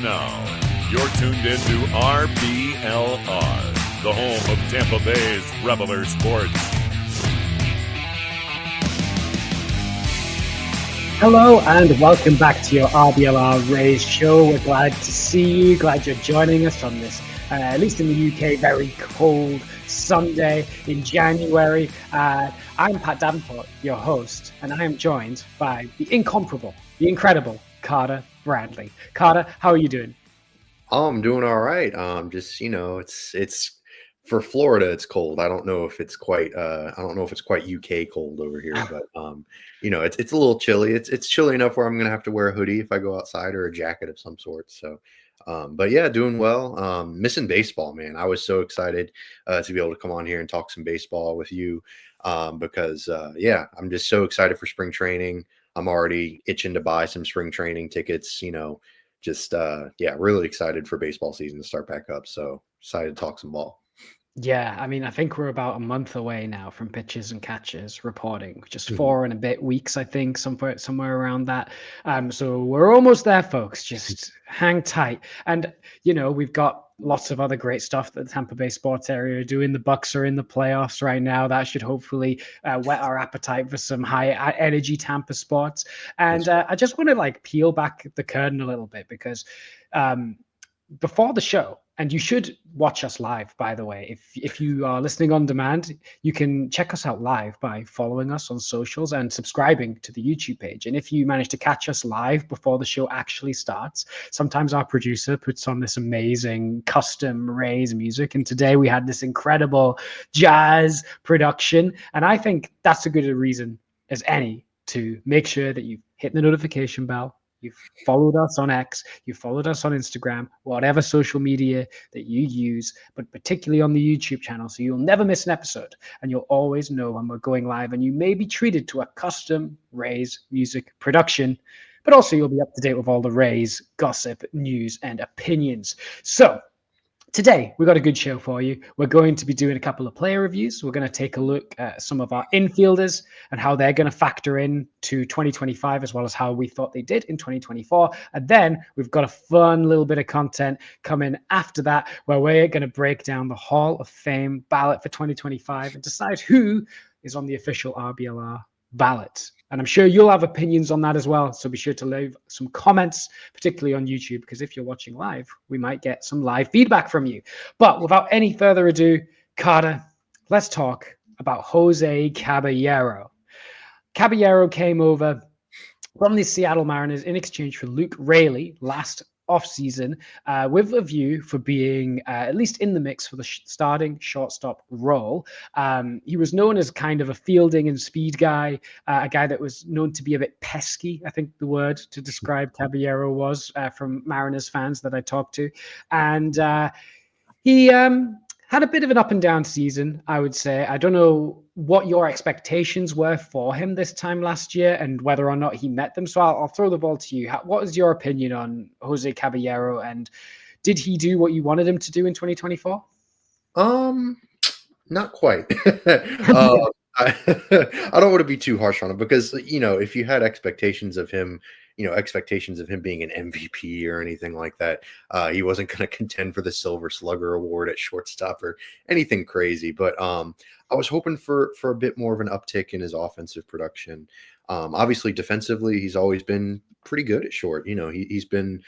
Now, you're tuned into RBLR, the home of Tampa Bay's RBLR Sports. Hello and welcome back to your RBLR Rays show. We're glad to see you, glad you're joining us on this, at least in the UK, very cold Sunday in January. I'm Pat Davenport, your host, and I am joined by the incomparable, the incredible Carter Bradley. Carter, how are you doing? I'm doing all right. Just, it's for Florida, it's cold. I don't know if it's quite UK cold over here, but it's a little chilly. It's chilly enough where I'm gonna have to wear a hoodie if I go outside or a jacket of some sort. So but yeah, doing well. Missing baseball, man. I was so excited to be able to come on here and talk some baseball with you because I'm just so excited for spring training. I'm already itching to buy some spring training tickets, really excited for baseball season to start back up. So excited to talk some ball. Yeah, I mean, I think we're about a month away now from pitchers and catchers reporting, just 4 and a bit weeks, I think, somewhere around that. So we're almost there, folks. Just hang tight. And, we've got lots of other great stuff that the Tampa Bay sports area are doing. The Bucks are in the playoffs right now. That should hopefully whet our appetite for some high energy Tampa sports. And I just want to peel back the curtain a little bit because before the show, and you should watch us live, by the way. If you are listening on demand, you can check us out live by following us on socials and subscribing to the YouTube page. And if you manage to catch us live before the show actually starts, sometimes our producer puts on this amazing custom Rays music. And today we had this incredible jazz production. And I think that's as good a reason as any to make sure that you hit the notification bell. You've followed us on X, you've followed us on Instagram, whatever social media that you use, but particularly on the YouTube channel. So you'll never miss an episode and you'll always know when we're going live, and you may be treated to a custom Rays music production, but also you'll be up to date with all the Rays gossip, news, and opinions. So today, we've got a good show for you. We're going to be doing a couple of player reviews. We're going to take a look at some of our infielders and how they're going to factor in to 2025, as well as how we thought they did in 2024. And then we've got a fun little bit of content coming after that, where we're going to break down the Hall of Fame ballot for 2025 and decide who is on the official RBLR ballot. And I'm sure you'll have opinions on that as well. So be sure to leave some comments, particularly on YouTube, because if you're watching live, we might get some live feedback from you. But without any further ado, Carter, let's talk about Jose Cabellero. Cabellero came over from the Seattle Mariners in exchange for Luke Raley last offseason, with a view for being at least in the mix for the starting shortstop role. He was known as kind of a fielding and speed guy, a guy that was known to be a bit pesky, I think the word to describe Caballero was, from Mariners fans that I talked to. And he had a bit of an up and down season, I would say. I don't know what your expectations were for him this time last year and whether or not he met them. So I'll throw the ball to you. What is your opinion on Jose Caballero, and did he do what you wanted him to do in 2024? Not quite. I don't want to be too harsh on him because, if you had expectations of him being an MVP or anything like that, he wasn't going to contend for the Silver Slugger Award at shortstop or anything crazy. But I was hoping for a bit more of an uptick in his offensive production. Obviously, defensively, he's always been pretty good at short. He's been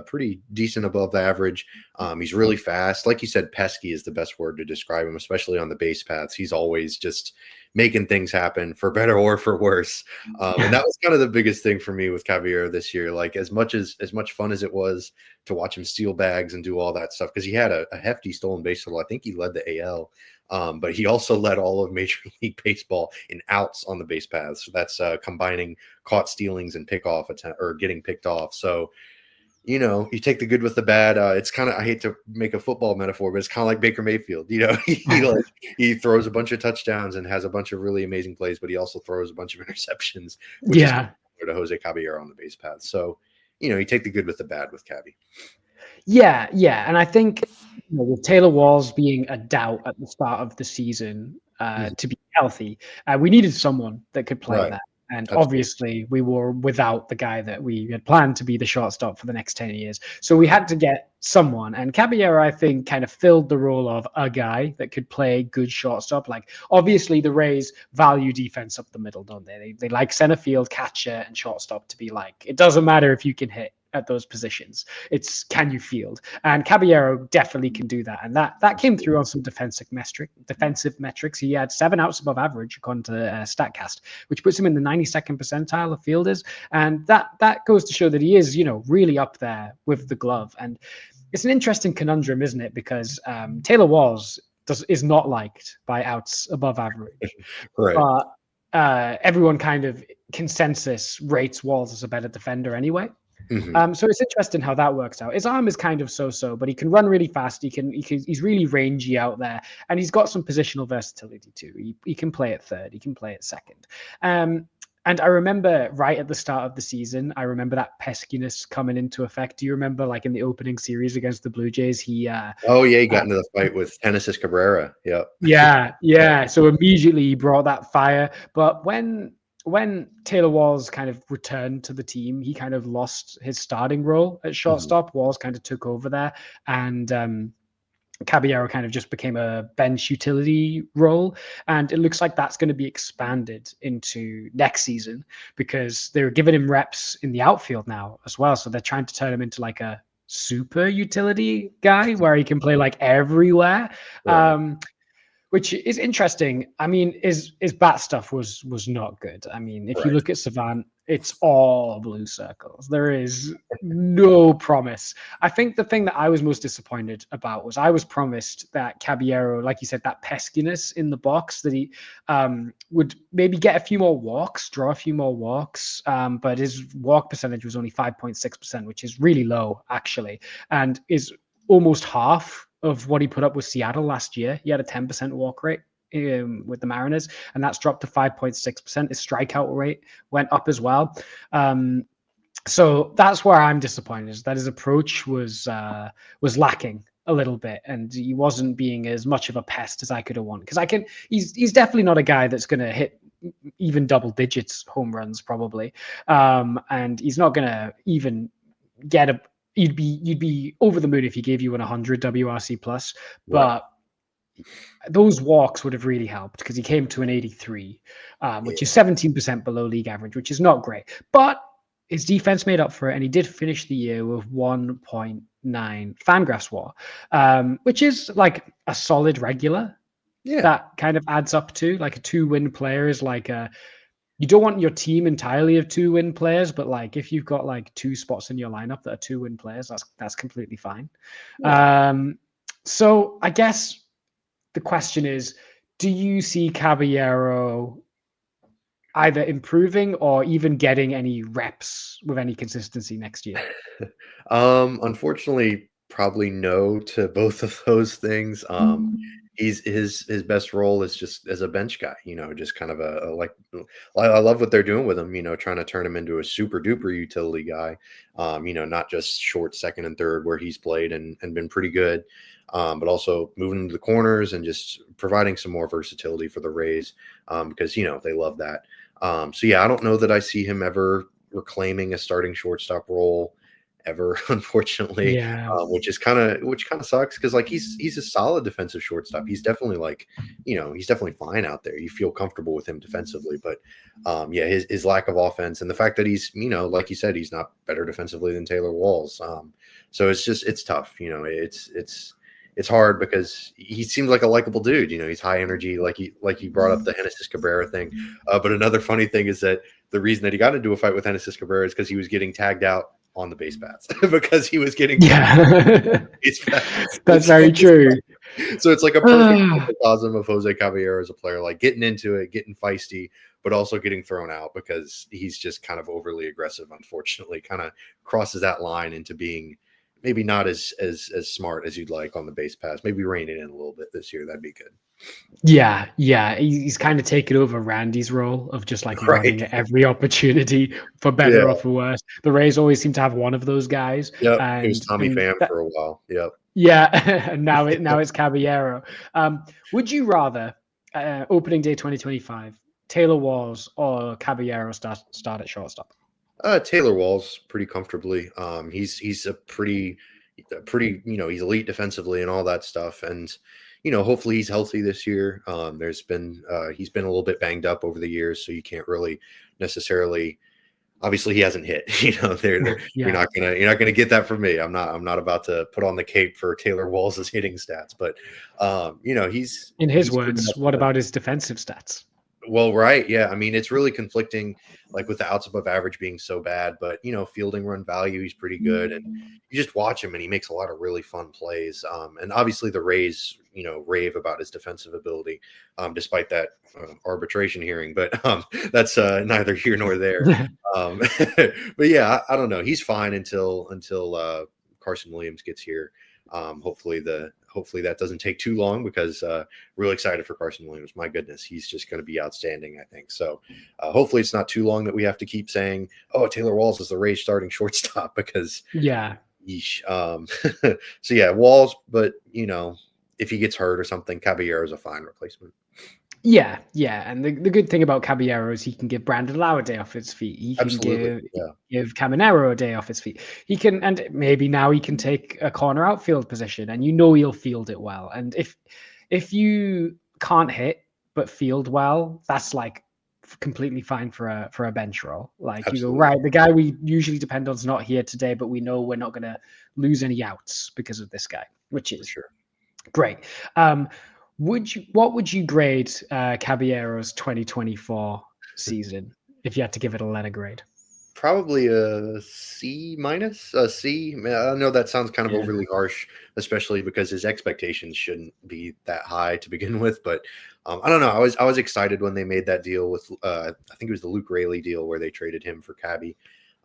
pretty decent above average. He's really fast. Like you said, pesky is the best word to describe him, especially on the base paths. He's always just making things happen, for better or for worse. And that was kind of the biggest thing for me with Caballero this year. Like as much fun as it was to watch him steal bags and do all that stuff, because he had a hefty stolen base total. I think he led the AL. But he also led all of Major League Baseball in outs on the base paths. So that's combining caught stealings and getting picked off. So, you take the good with the bad. It's kind of, I hate to make a football metaphor, but it's kind of like Baker Mayfield. He throws a bunch of touchdowns and has a bunch of really amazing plays, but he also throws a bunch of interceptions, which is similar to Jose Caballero on the base path. So, you take the good with the bad with Cabby. Yeah. And I think with Taylor Walls being a doubt at the start of the season to be healthy, we needed someone that could play that. And Absolutely. obviously, we were without the guy that we had planned to be the shortstop for the next 10 years. So we had to get someone. And Caballero, I think, kind of filled the role of a guy that could play good shortstop. Like, obviously, the Rays value defense up the middle, don't they? They like center field, catcher, and shortstop to be like, it doesn't matter if you can hit at those positions. It's can you field? And Caballero definitely can do that. And that came through on some defensive metrics. He had 7 outs above average according to StatCast, which puts him in the 92nd percentile of fielders. And that goes to show that he is, really up there with the glove. And it's an interesting conundrum, isn't it? Because Taylor Walls is not liked by outs above average. Right. But everyone kind of consensus rates Walls as a better defender anyway. Mm-hmm. So it's interesting how that works out. His arm is kind of so-so, but he can run really fast. He's really rangy out there, and he's got some positional versatility too. He can play at third. He can play at second. And I remember right at the start of the season, I remember that peskiness coming into effect. Do you remember, like in the opening series against the Blue Jays, he He got into the fight with Genesis Cabrera. Yep. Yeah. So immediately he brought that fire. But when Taylor Walls kind of returned to the team, he kind of lost his starting role at shortstop. Mm-hmm. Walls kind of took over there, and Caballero kind of just became a bench utility role. And it looks like that's going to be expanded into next season because they're giving him reps in the outfield now as well. So they're trying to turn him into like a super utility guy where he can play like everywhere. Right. Which is interesting. I mean, his bat stuff was not good. I mean, if you look at Savant, it's all blue circles. There is no promise. I think the thing that I was most disappointed about was I was promised that Caballero, like you said, that peskiness in the box, that he would maybe get a few more walks, draw a few more walks. But his walk percentage was only 5.6%, which is really low, actually, and is almost half of what he put up with Seattle last year. He had a 10% walk rate with the Mariners, and that's dropped to 5.6%. His strikeout rate went up as well. So that's where I'm disappointed, is that his approach was lacking a little bit, and he wasn't being as much of a pest as I could have wanted. Because he's definitely not a guy that's going to hit even double digits home runs probably, and he's not going to even get a. You'd be over the moon if he gave you an 100 WRC plus, but those walks would have really helped because he came to an 83, which is 17% below league average, which is not great. But his defense made up for it, and he did finish the year with 1.9 Fangraphs WAR, which is like a solid regular. Yeah, that kind of adds up to like a 2-win player is like a. You don't want your team entirely of 2-win players, but like if you've got like 2 spots in your lineup that are 2-win players, that's completely fine. Yeah. So I guess the question is, do you see Caballero either improving or even getting any reps with any consistency next year? Unfortunately, probably no to both of those things. His best role is just as a bench guy, just kind of a like. I love what they're doing with him, trying to turn him into a super duper utility guy. Not just short second and third where he's played and been pretty good, but also moving into the corners and just providing some more versatility for the Rays because they love that. So yeah, I don't know that I see him ever reclaiming a starting shortstop role ever, unfortunately. Yeah. Which kind of sucks because like he's a solid defensive shortstop. He's definitely like, he's definitely fine out there. You feel comfortable with him defensively, but his lack of offense and the fact that he's, like you said, he's not better defensively than Taylor Walls. So it's tough. It's hard because he seems like a likable dude. He's high energy, like you brought up the Genesis Cabrera thing. But another funny thing is that the reason that he got into a fight with Genesis Cabrera is because he was getting tagged out on the base paths because he was getting base paths. That's very true. So it's like a perfect microcosm of Jose Caballero as a player, like getting into it, getting feisty, but also getting thrown out because he's just kind of overly aggressive. Unfortunately, kind of crosses that line into being maybe not as smart as you'd like on the base pass. Maybe rein it in a little bit this year. That'd be good. Yeah. He's kind of taken over Randy's role of just like running at every opportunity for better or for worse. The Rays always seem to have one of those guys. Yep. It was Tommy Pham for a while. Yep. Yeah. And now it's Caballero. Would you rather opening day 2025 Taylor Walls or Caballero start at shortstop? Taylor Walls pretty comfortably. He's a pretty, he's elite defensively and all that stuff. And, hopefully he's healthy this year. He's been a little bit banged up over the years, so you can't really necessarily. Obviously, he hasn't hit. You're not gonna get that from me. I'm not about to put on the cape for Taylor Walls' hitting stats, but he's in his words. What about his defensive stats? Well, right. Yeah. I mean, it's really conflicting, like with the outs above average being so bad, but fielding run value, he's pretty good. And you just watch him and he makes a lot of really fun plays. And obviously the Rays, rave about his defensive ability, despite that arbitration hearing, but that's neither here nor there. But yeah, I don't know. He's fine until Carson Williams gets here. Hopefully that doesn't take too long, because really excited for Carson Williams. My goodness, he's just going to be outstanding, I think. So hopefully it's not too long that we have to keep saying, oh, Taylor Walls is the Rays starting shortstop, because yeesh. So yeah, Walls, but if he gets hurt or something, Caballero is a fine replacement. Yeah, and the good thing about Caballero is he can give Brandon Lau a day off his feet. He can give Caminero a day off his feet. He can, and maybe now he can take a corner outfield position, and he'll field it well. And if you can't hit but field well, that's like completely fine for a bench role. Like Absolutely. You go, right, the guy we usually depend on is not here today, but we know we're not going to lose any outs because of this guy, which is great. What would you grade Caballero's 2024 season if you had to give it a letter grade? Probably a C minus, a C. I know that sounds kind of overly harsh, especially because his expectations shouldn't be that high to begin with. But I don't know. I was excited when they made that deal with I think it was the Luke Raley deal where they traded him for Cabby.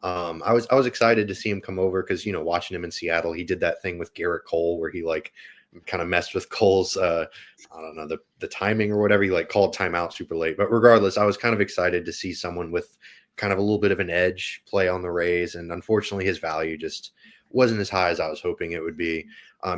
I was excited to see him come over because watching him in Seattle, he did that thing with Garrett Cole where he kind of messed with Cole's I don't know, the timing or whatever. He called timeout super late. But regardless, I was kind of excited to see someone with kind of a little bit of an edge play on the Rays. And unfortunately, his value just wasn't as high as I was hoping it would be.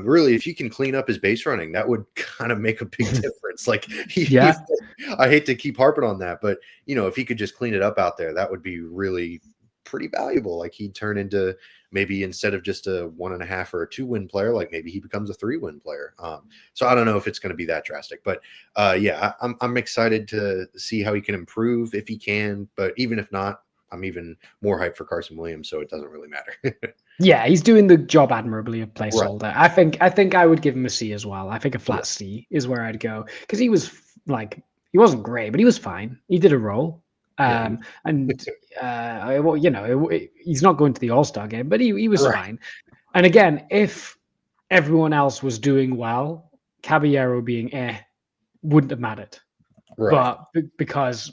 Really, if you can clean up his base running, that would kind of make a big difference. I hate to keep harping on that, but if he could just clean it up out there, that would be really pretty valuable. He'd turn into maybe, instead of just a 1.5 or a 2-win player, maybe he becomes a 3-win player. So I don't know if it's going to be that drastic, but I'm excited to see how he can improve if he can. But even if not, I'm even more hyped for Carson Williams, so it doesn't really matter. Yeah, he's doing the job admirably of placeholder. Right. I think I would give him a C as well. I think a flat C is where I'd go, because he was he wasn't great, but he was fine. He did a role. He's not going to the All-Star game, but he was fine. And again, if everyone else was doing well, Caballero being wouldn't have mattered. Right. But because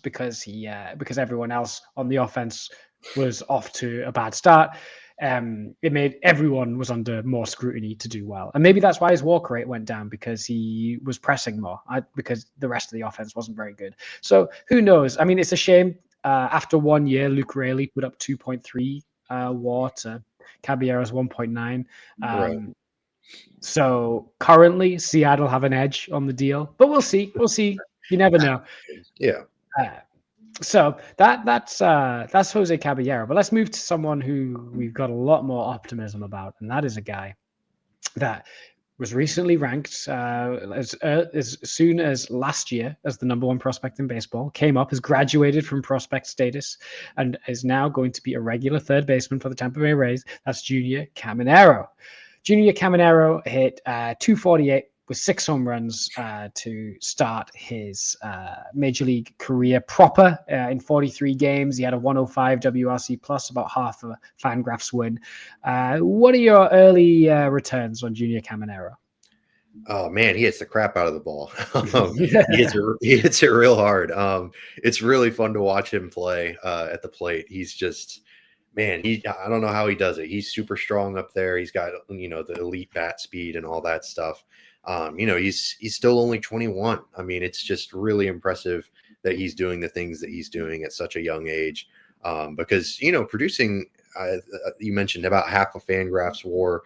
everyone else on the offense was off to a bad start, it made everyone was under more scrutiny to do well. And maybe that's why his walk rate went down, because he was pressing more, because the rest of the offense wasn't very good. So who knows? I mean, it's a shame. After 1 year, Luke Raley put up 2.3 WAR to Caballero's 1.9. Right. So currently, Seattle have an edge on the deal, but we'll see. You never know. Yeah. So that's Jose Caballero. But let's move to someone who we've got a lot more optimism about, and that is a guy that was recently ranked as soon as last year as the #1 prospect in baseball, came up, has graduated from prospect status, and is now going to be a regular third baseman for the Tampa Bay Rays. That's Junior Caminero. Junior Caminero hit 248 with 6 home runs to start his major league career proper in 43 games. He had a 105 WRC plus, about half a Fangraphs win. What are your early returns on Junior Caminero? Oh man, he hits the crap out of the ball. He hits it real hard. It's really fun to watch him play at the plate. He's just, man, I don't know how he does it. He's super strong up there. He's got, the elite bat speed and all that stuff. He's still only 21. I mean, it's just really impressive that he's doing the things that he's doing at such a young age. Because, producing, you mentioned about half of Fangraphs WAR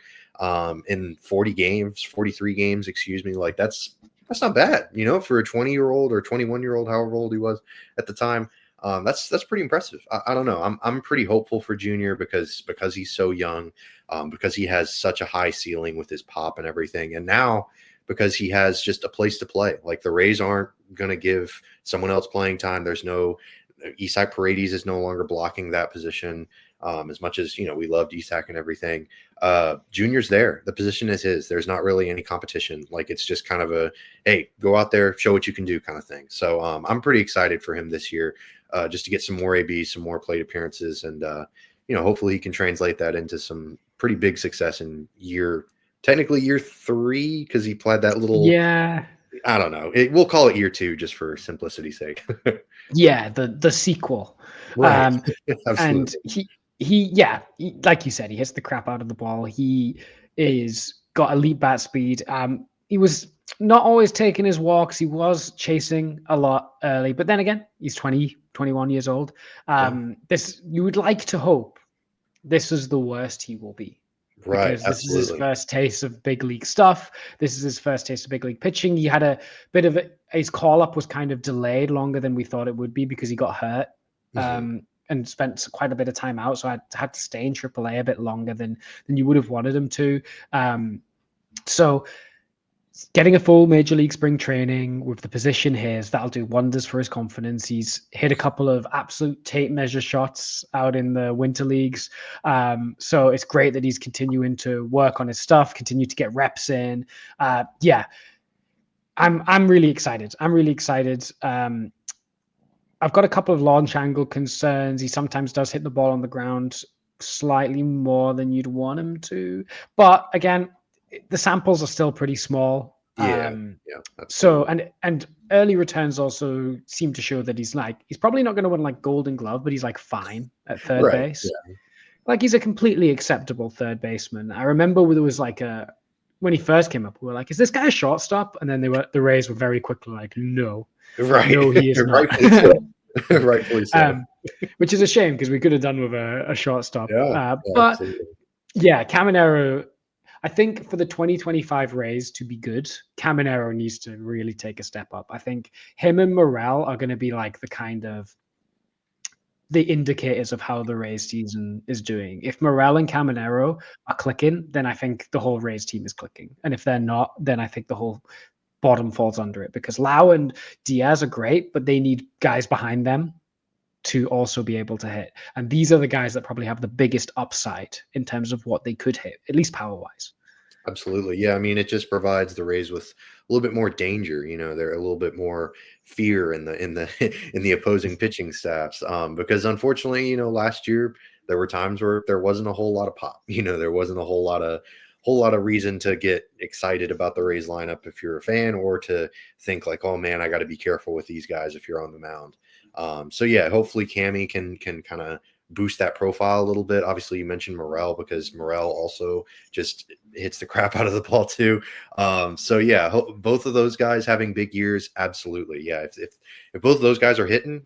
in 43 games, excuse me. That's That's not bad, for a 20-year-old or 21-year-old, however old he was at the time. That's pretty impressive. I don't know. I'm pretty hopeful for Junior because he's so young, because he has such a high ceiling with his pop and everything, and now because he has just a place to play. Like the Rays aren't going to give someone else playing time. There's no Isaac Paredes is no longer blocking that position. As much as we loved Isaac and everything, Junior's there. The position is his. There's not really any competition. Like it's just kind of a hey, go out there, show what you can do kind of thing. So I'm pretty excited for him this year, just to get some more ABs, some more plate appearances, and hopefully he can translate that into some pretty big success in technically year 3, because he played that little. Yeah. I don't know. We'll call it year 2 just for simplicity's sake. Yeah, the sequel. Right. And like you said, he hits the crap out of the ball. He is got elite bat speed. He was not always taking his walks. He was chasing a lot early, but then again, he's 20, 21 years old. This, you would like to hope this is the worst he will be. Right, Because this is his first taste of big league stuff. This is his first taste of big league pitching. He had a bit of his call up was kind of delayed longer than we thought it would be because he got hurt and spent quite a bit of time out. So I had to stay in AAA a bit longer than you would have wanted him to. So getting a full major league spring training with the position his, that'll do wonders for his confidence. He's hit a couple of absolute tape measure shots out in the winter leagues. So it's great that he's continuing to work on his stuff, continue to get reps in. I'm really excited. I've got a couple of launch angle concerns. He sometimes does hit the ball on the ground slightly more than you'd want him to. But again, the samples are still pretty small. So and early returns also seem to show that he's probably not going to win like Golden Glove, but he's like fine at third base. Yeah. Like he's a completely acceptable third baseman. I remember there was when he first came up, we were like, "Is this guy a shortstop?" And then the Rays were very quickly like, "No, no, he is not." Rightfully so. Which is a shame because we could have done with a shortstop. But absolutely. Caminero. I think for the 2025 Rays to be good, Caminero needs to really take a step up. I think him and Morel are going to be like the indicators of how the Rays season is doing. If Morel and Caminero are clicking, then I think the whole Rays team is clicking. And if they're not, then I think the whole bottom falls under it because Lau and Diaz are great, but they need guys behind them to also be able to hit. And these are the guys that probably have the biggest upside in terms of what they could hit, at least power-wise. Absolutely. Yeah. I mean, it just provides the Rays with a little bit more danger. They're a little bit more fear in the opposing pitching staffs. Because unfortunately, last year there were times where there wasn't a whole lot of pop. There wasn't a whole lot of reason to get excited about the Rays lineup if you're a fan, or to think like, oh man, I got to be careful with these guys if you're on the mound. Hopefully Cammy can kind of boost that profile a little bit. Obviously, you mentioned Morel because Morel also just hits the crap out of the ball too. Both of those guys having big years, absolutely. Yeah, if both of those guys are hitting,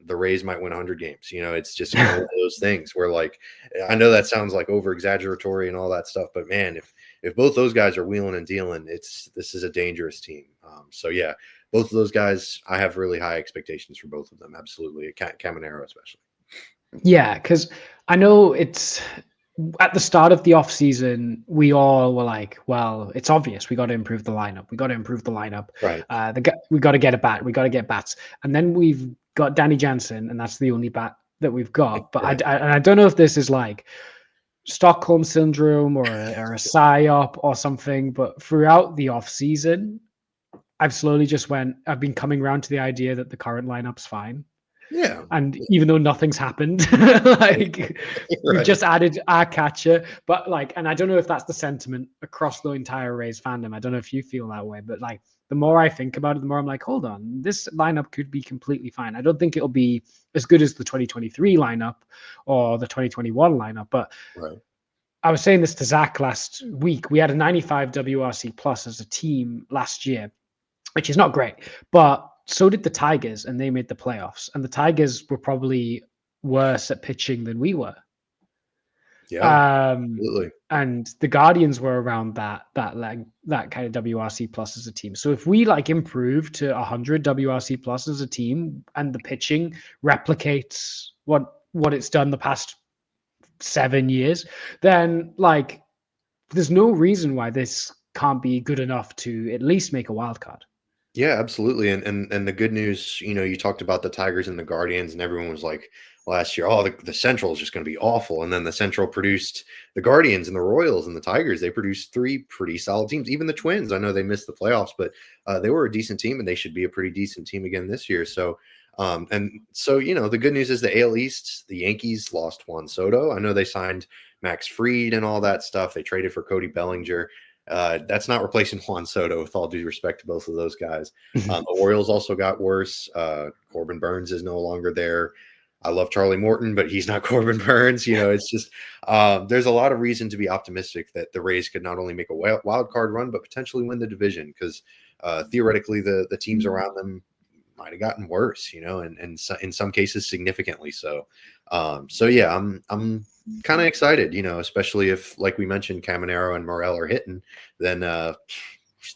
the Rays might win 100 games. It's just one of those things where, like, I know that sounds like over exaggeratory and all that stuff, but man, if both those guys are wheeling and dealing, this is a dangerous team. Both of those guys, I have really high expectations for both of them. Absolutely, Caminero especially. Yeah, because I know it's at the start of the offseason, we all were like, well, it's obvious. We got to improve the lineup. Right. We got to get a bat. We got to get bats. And then we've got Danny Jansen, and that's the only bat that we've got. But right. I don't know if this is like Stockholm syndrome or a psyop or something. But throughout the offseason, I've been coming around to the idea that the current lineup's fine. Yeah. And even though nothing's happened, we've just added our catcher. But and I don't know if that's the sentiment across the entire Rays fandom. I don't know if you feel that way, but the more I think about it, the more I'm like, hold on, this lineup could be completely fine. I don't think it'll be as good as the 2023 lineup or the 2021 lineup. But right. I was saying this to Zach last week. We had a 95 WRC plus as a team last year, which is not great, but so did the Tigers, and they made the playoffs. And the Tigers were probably worse at pitching than we were. Yeah, absolutely. And the Guardians were around that kind of WRC plus as a team. So if we like improve to 100 WRC plus as a team, and the pitching replicates what it's done the past 7 years, then like there's no reason why this can't be good enough to at least make a wild card. Yeah, absolutely. And the good news, you talked about the Tigers and the Guardians, and everyone was like last year, oh, the Central is just going to be awful. And then the Central produced the Guardians and the Royals and the Tigers. They produced three pretty solid teams. Even the Twins, I know they missed the playoffs, but they were a decent team, and they should be a pretty decent team again this year. So, the good news is the AL East, the Yankees lost Juan Soto. I know they signed Max Fried and all that stuff. They traded for Cody Bellinger. That's not replacing Juan Soto, with all due respect to both of those guys. The Orioles also got worse. Corbin Burns is no longer there. I love Charlie Morton, but he's not Corbin Burns. It's just there's a lot of reason to be optimistic that the Rays could not only make a wild card run, but potentially win the division, because theoretically the teams around them might have gotten worse, and in some cases significantly so. Yeah, I'm kind of excited, especially if, like we mentioned, Caminero and Morel are hitting, then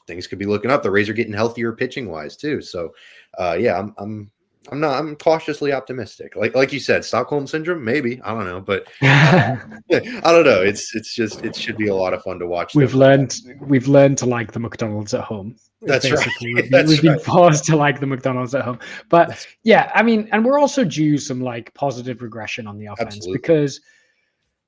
things could be looking up. The Rays are getting healthier pitching wise too. So yeah, I'm cautiously optimistic. Like you said, Stockholm syndrome, maybe, I don't know, but I don't know. It should be a lot of fun to watch. We've learned to like the McDonald's at home. That's right. We've been forced to like the McDonald's at home. But yeah, I mean, and we're also due some like positive regression on the offense. Absolutely. Because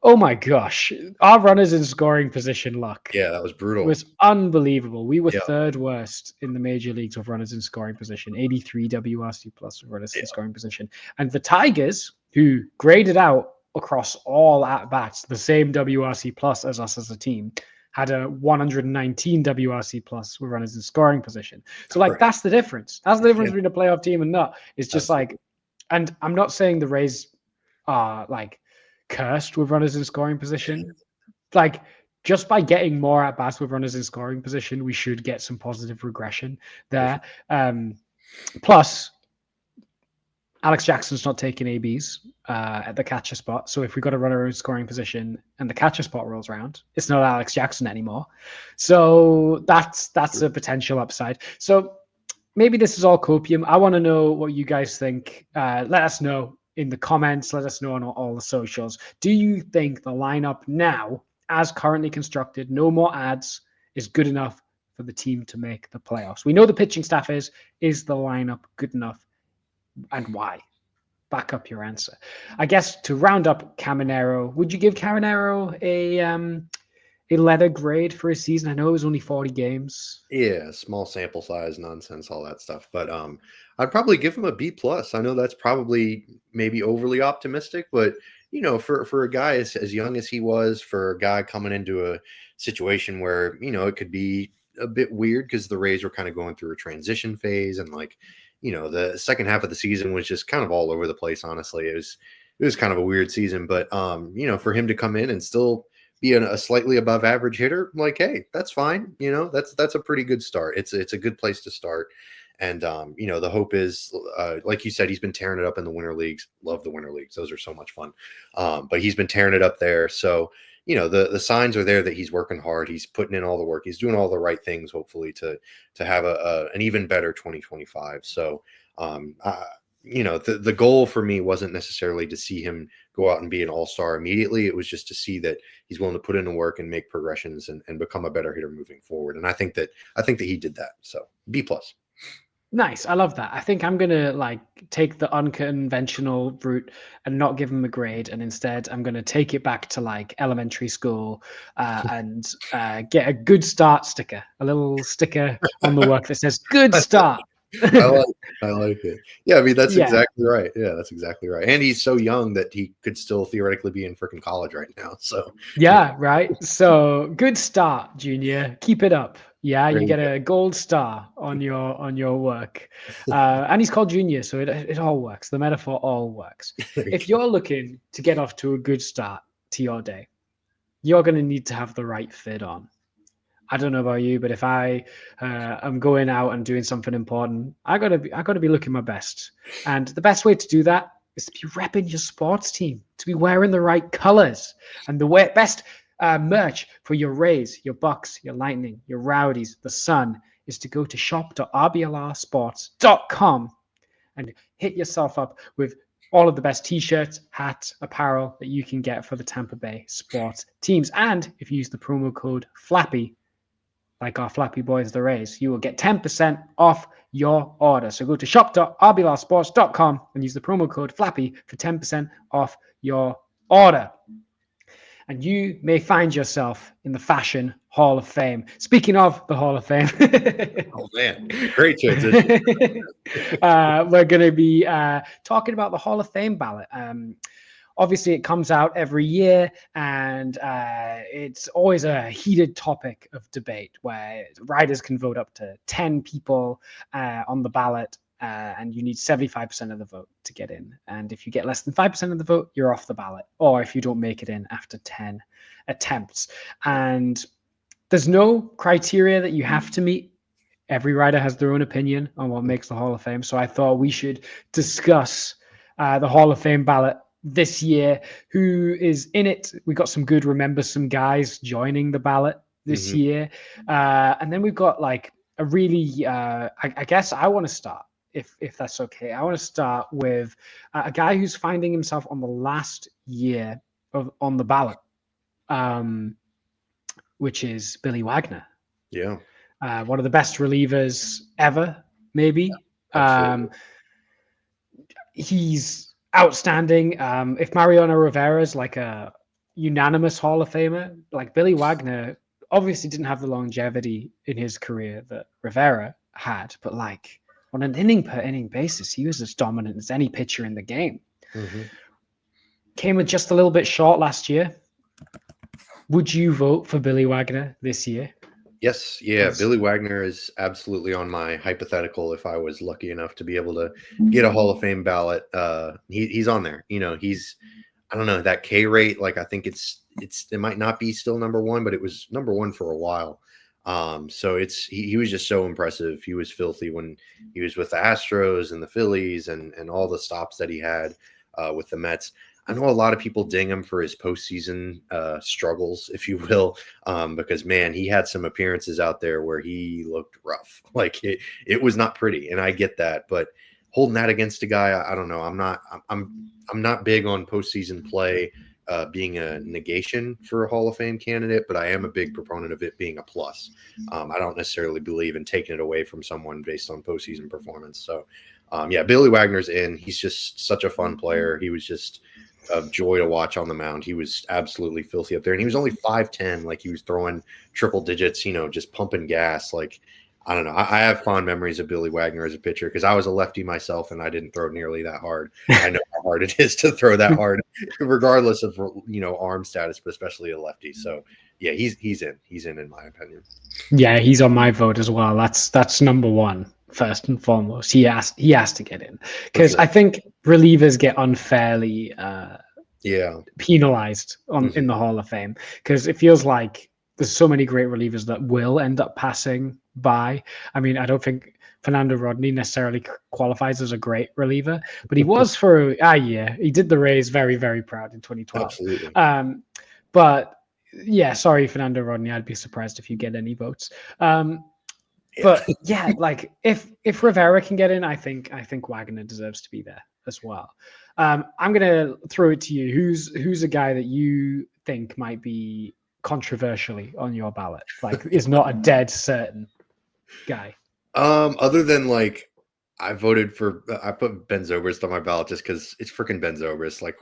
oh my gosh, our runners in scoring position luck. Yeah, that was brutal. It was unbelievable. We were third worst in the major leagues of runners in scoring position, 83 WRC plus runners in scoring position. And the Tigers, who graded out across all at-bats the same WRC plus as us as a team, had a 119 WRC plus with runners in scoring position. So like that's the difference. That's the difference between a playoff team and not. It's just like, and I'm not saying the Rays are like cursed with runners in scoring position. Like just by getting more at bats with runners in scoring position, we should get some positive regression there. Plus, Alex Jackson's not taking ABs at the catcher spot. So if we got a runner in scoring position and the catcher spot rolls around, it's not Alex Jackson anymore. So that's a potential upside. So maybe this is all copium. I want to know what you guys think. Let us know in the comments. Let us know on all the socials. Do you think the lineup now, as currently constructed, no more ads, is good enough for the team to make the playoffs? We know the pitching staff is. Is the lineup good enough? And why? Back up your answer. I guess to round up Caminero, would you give Caminero a letter grade for his season? I know it was only 40 games. Yeah, small sample size, nonsense, all that stuff. But I'd probably give him a B+. I know that's probably maybe overly optimistic, but for a guy as young as he was, for a guy coming into a situation where it could be a bit weird because the Rays were kind of going through a transition phase, and like the second half of the season was just kind of all over the place. Honestly, it was kind of a weird season, but for him to come in and still be a slightly above average hitter, like, hey, that's fine. That's a pretty good start. It's a good place to start. And, the hope is, like you said, he's been tearing it up in the winter leagues. Love the winter leagues. Those are so much fun. But he's been tearing it up there. So, the signs are there that he's working hard. He's putting in all the work. He's doing all the right things, hopefully, to have an even better 2025. So, the goal for me wasn't necessarily to see him go out and be an all-star immediately. It was just to see that he's willing to put in the work and make progressions and become a better hitter moving forward. And I think that he did that. So B+. Nice. I love that. I think I'm going to take the unconventional route and not give him a grade. And instead I'm going to take it back to elementary school and get a good start sticker, a little sticker on the work that says good start. I like it. Yeah, I mean, that's exactly right. Yeah, that's exactly right. And he's so young that he could still theoretically be in freaking college right now. So yeah, right. So good start, Junior. Keep it up. Yeah, you get a gold star on your work. And he's called Junior, so it all works. The metaphor all works. If you're looking to get off to a good start to your day, you're going to need to have the right fit on. I don't know about you, but if I am going out and doing something important, I gotta be looking my best. And the best way to do that is to be repping your sports team, to be wearing the right colors and the best merch for your Rays, your Bucks, your Lightning, your Rowdies, the Sun, is to go to shop.rblrsports.com and hit yourself up with all of the best t-shirts, hats, apparel that you can get for the Tampa Bay sports teams. And if you use the promo code FLAPPY, like our Flappy Boys, the Rays, you will get 10% off your order. So go to shop.rblrsports.com and use the promo code FLAPPY for 10% off your order. And you may find yourself in the Fashion Hall of Fame. Speaking of the Hall of Fame. Oh, man. Great transition. We're going to be talking about the Hall of Fame ballot. Obviously, it comes out every year, and it's always a heated topic of debate where writers can vote up to 10 people on the ballot. And you need 75% of the vote to get in. And if you get less than 5% of the vote, you're off the ballot. Or if you don't make it in after 10 attempts. And there's no criteria that you have to meet. Every writer has their own opinion on what makes the Hall of Fame. So I thought we should discuss the Hall of Fame ballot this year. Who is in it? We got some good remember some guys joining the ballot this year. And then we've got like a really, I guess I want to start. If that's okay, I want to start with a guy who's finding himself on the last year on the ballot, which is Billy Wagner. Yeah. One of the best relievers ever, maybe. He's outstanding. If Mariano Rivera is like a unanimous Hall of Famer, like Billy Wagner obviously didn't have the longevity in his career that Rivera had, but like, on an inning per inning basis, he was as dominant as any pitcher in the game. Came with just a little bit short last year. Would you vote for Billy Wagner this year? Yes. Yeah. Billy Wagner is absolutely on my hypothetical. If I was lucky enough to be able to get a Hall of Fame ballot, he's on there. You know, I don't know, that K rate. Like, I think it might not be still number one, but it was number one for a while. So he was just so impressive. He was filthy when he was with the Astros and the Phillies and all the stops that he had with the Mets. I know a lot of people ding him for his postseason struggles, if you will, because man, he had some appearances out there where he looked rough. Like it was not pretty, and I get that, but holding that against a guy, I don't know. I'm not big on postseason play. Being a negation for a Hall of Fame candidate, but I am a big proponent of it being a plus. I don't necessarily believe in taking it away from someone based on postseason performance. So, yeah, Billy Wagner's in. He's just such a fun player. He was just a joy to watch on the mound. He was absolutely filthy up there, and he was only 5'10". Like, he was throwing triple digits, just pumping gas. Like, I don't know. I have fond memories of Billy Wagner as a pitcher because I was a lefty myself and I didn't throw nearly that hard. I know how hard it is to throw that hard, regardless of arm status, but especially a lefty. So yeah, he's in my opinion. Yeah, he's on my vote as well. That's number one first and foremost. He has to get in because sure. I think relievers get unfairly penalized in the Hall of Fame because it feels like there's so many great relievers that will end up passing by. I mean, I don't think Fernando Rodney necessarily qualifies as a great reliever, but he was for a year. He did the Rays very, very proud in 2012. Absolutely. But yeah, sorry, Fernando Rodney. I'd be surprised if you get any votes. But yeah, like if Rivera can get in, I think Wagner deserves to be there as well. I'm gonna throw it to you. Who's a guy that you think might be controversially on your ballot, like is not a dead certain guy? Other than like I put Ben Zobrist on my ballot just because it's freaking Ben Zobrist. Like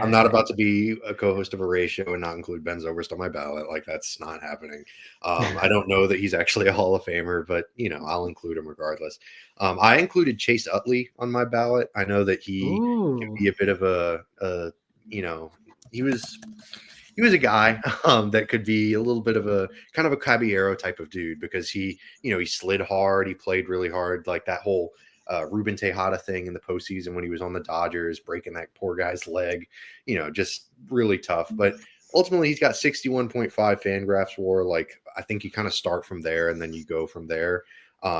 I'm not about to be a co-host of a Ray show and not include Ben Zobrist on my ballot. Like that's not happening. I don't know that he's actually a Hall of Famer, but I'll include him regardless. I included Chase Utley on my ballot. I know that he can be a bit of he was a guy that could be a little bit of a kind of a Caballero type of dude because he slid hard. He played really hard. Like that whole Ruben Tejada thing in the postseason when he was on the Dodgers, breaking that poor guy's leg, just really tough. But ultimately he's got 61.5 Fangraphs WAR. Like I think you kind of start from there and then you go from there.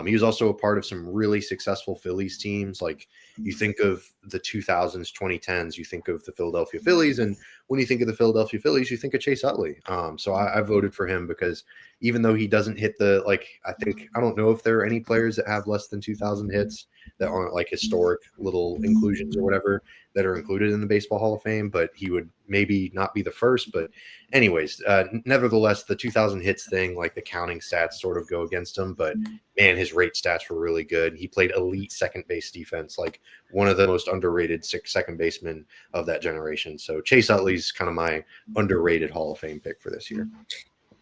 He was also a part of some really successful Phillies teams. Like you think of the 2000s, 2010s, you think of the Philadelphia Phillies. And when you think of the Philadelphia Phillies, you think of Chase Utley. So I voted for him because even though he doesn't hit I don't know if there are any players that have less than 2,000 hits that aren't like historic little inclusions or whatever that are included in the Baseball Hall of Fame, but he would maybe not be the first. But anyways, nevertheless, the 2,000 hits thing, like the counting stats sort of go against him, but man, his rate stats were really good. He played elite second base defense, like one of the most underrated second basemen of that generation. So Chase Utley's kind of my underrated Hall of Fame pick for this year.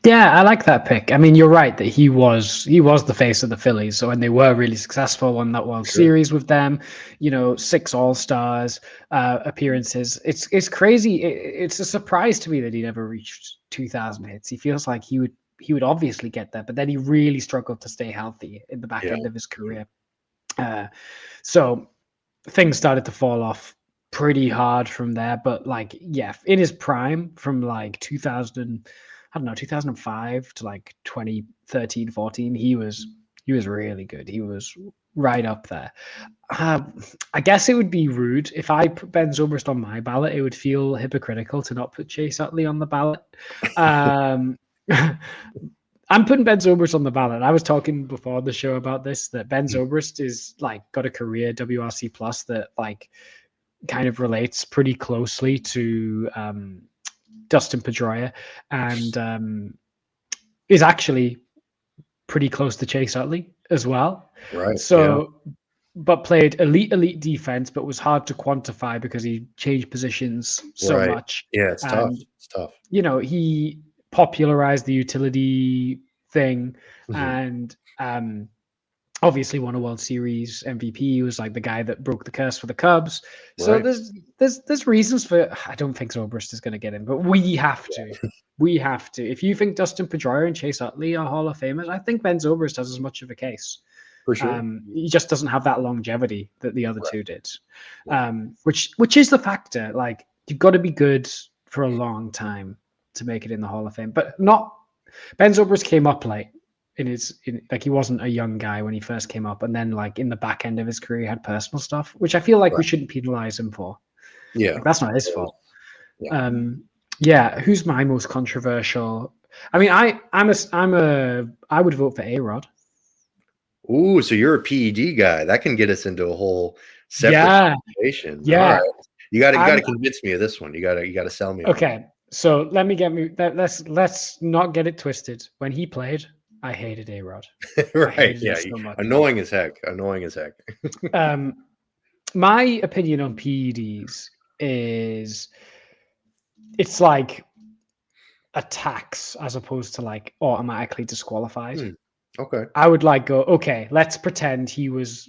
Yeah, I like that pick. I mean, you're right that he was the face of the Phillies. So when they were really successful, won that World Series with them, 6 All-Stars appearances. It's crazy. It's a surprise to me that he never reached 2,000 hits. He feels like he would obviously get there, but then he really struggled to stay healthy in the back end of his career. So things started to fall off pretty hard from there. But in his prime, from 2005 to 2013, 14, he was really good. He was right up there. I guess it would be rude if I put Ben Zobrist on my ballot. It would feel hypocritical to not put Chase Utley on the ballot. I'm putting Ben Zobrist on the ballot. I was talking before the show about this, that Ben Zobrist is got a career WRC plus that kind of relates pretty closely to Dustin Pedroia, and is actually pretty close to Chase Utley as well. Right. So, but played elite defense, but was hard to quantify because he changed positions so much. Yeah, it's tough. It's tough. He popularized the utility thing, and obviously won a World Series MVP. He was the guy that broke the curse for the Cubs. So there's reasons for. I don't think Zobrist is going to get in, but we have to. We have to. If you think Dustin Pedroia and Chase Utley are Hall of Famers, I think Ben Zobrist has as much of a case. For sure. He just doesn't have that longevity that the other two did, which is the factor. You've got to be good for a long time to make it in the Hall of Fame, but not. Ben Zobrist came up late. He wasn't a young guy when he first came up, and then in the back end of his career he had personal stuff, which I feel we shouldn't penalize him for. That's not his fault. Who's my most controversial? I mean, I would vote for A-Rod. Ooh, so you're a PED guy. That can get us into a whole separate situation. Yeah. All right. You gotta convince me of this one. You gotta sell me. Okay. So let's not get it twisted. When he played, I hated A-Rod. Right. Yeah. So annoying as heck. My opinion on PEDs is it's like a tax as opposed to automatically disqualified. Okay. I would go, okay, let's pretend he was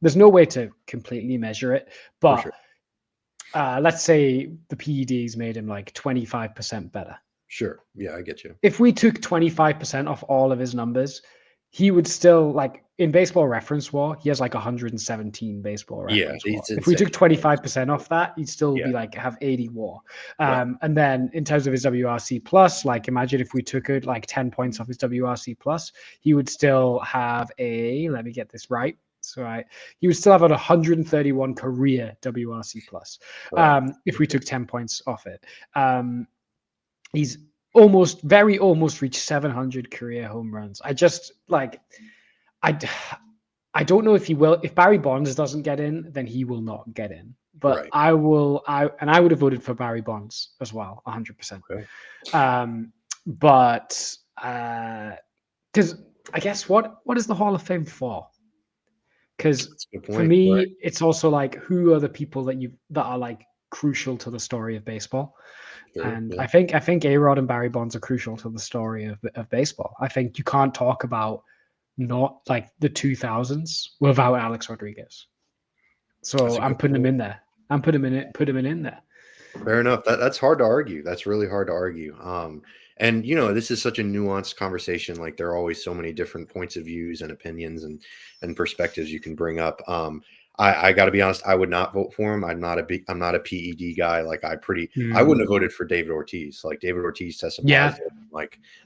there's no way to completely measure it, but let's say the PEDs made him 25% better. Sure. Yeah, I get you. If we took 25% off all of his numbers, he would still in Baseball Reference War, he has 117 Baseball Reference War. If we took 25% off that, he'd still be have 80 WAR. And then in terms of his WRC plus, imagine if we took it 10 points off his WRC plus, he would still have let me get this right. So he would still have 131 career WRC plus if we took 10 points off it. He's almost reached 700 career home runs. I just I don't know if he will. If Barry Bonds doesn't get in, then he will not get in. But I will. I would have voted for Barry Bonds as well, 100%. Okay. But because I guess what is the Hall of Fame for? Because for me, it's also who are the people that are crucial to the story of baseball. Sure, and I think A-Rod and Barry Bonds are crucial to the story of baseball. I think you can't talk about not the 2000s without Alex Rodriguez. So I'm putting him in there. I'm putting him in there. Fair enough. That's hard to argue. That's really hard to argue. And this is such a nuanced conversation. There are always so many different points of views and opinions and perspectives you can bring up. I got to be honest. I would not vote for him. I'm not a PED guy. I wouldn't have voted for David Ortiz. David Ortiz tested positive,